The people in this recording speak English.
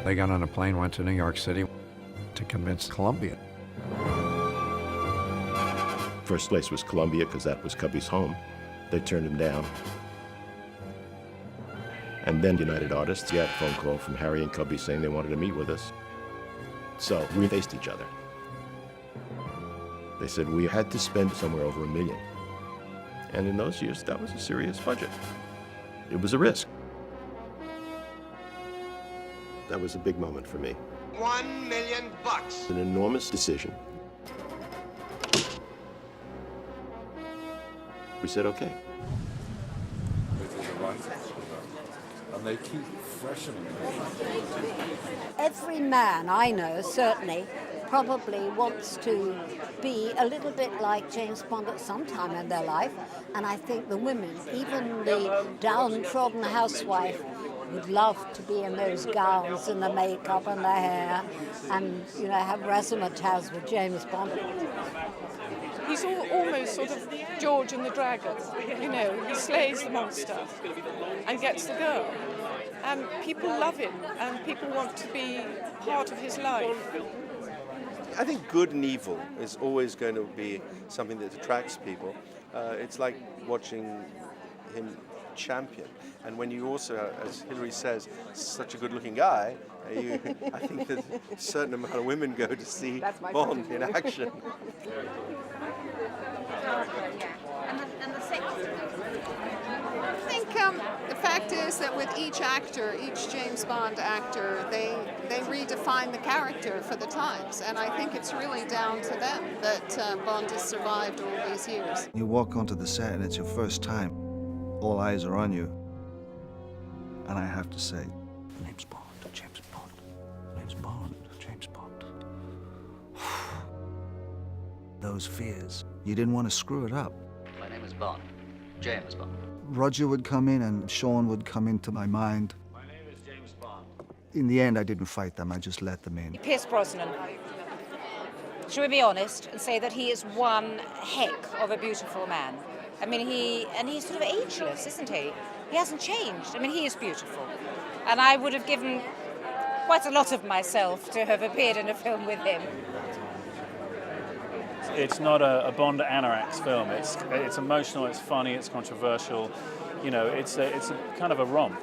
They got on a plane, went to New York City to convince Columbia. First place was Columbia because that was Cubby's home. They turned him down. And then United Artists got a phone call from Harry and Cubby saying they wanted to meet with us. So we faced each other. They said we had to spend somewhere over $1 million. And in those years, that was a serious budget. It was a risk. That was a big moment for me. $1 million. An enormous decision. We said, okay. And they keep freshening it. Every man I know, certainly, probably wants to be a little bit like James Bond at some time in their life. And I think the women, even the downtrodden housewife, would love to be in those gowns and the makeup and the hair and, you know, have razzmatazz with James Bond. He's almost sort of George and the Dragon, you know, he slays the monster and gets the girl. And people love him and people want to be part of his life. I think good and evil is always going to be something that attracts people. It's like watching him champion. And when you also, as Hillary says, such a good-looking guy, I think that a certain amount of women go to see Bond in action. I think the fact is that with each actor, each James Bond actor, they redefine the character for the times, and I think it's really down to them that Bond has survived all these years. You walk onto the set and it's your first time. All eyes are on you. And I have to say, James Bond, James Bond, James Bond, James Bond. those fears. You didn't want to screw it up. My name is Bond, James Bond. Roger would come in and Sean would come into my mind. My name is James Bond. In the end, I didn't fight them, I just let them in. Pierce Brosnan. Should we be honest and say that he is one heck of a beautiful man? I mean, he's sort of ageless, isn't he? He hasn't changed. I mean, he is beautiful. And I would have given quite a lot of myself to have appeared in a film with him. It's not a Bond anorex film. It's emotional, it's funny, it's controversial. You know, it's a kind of a romp.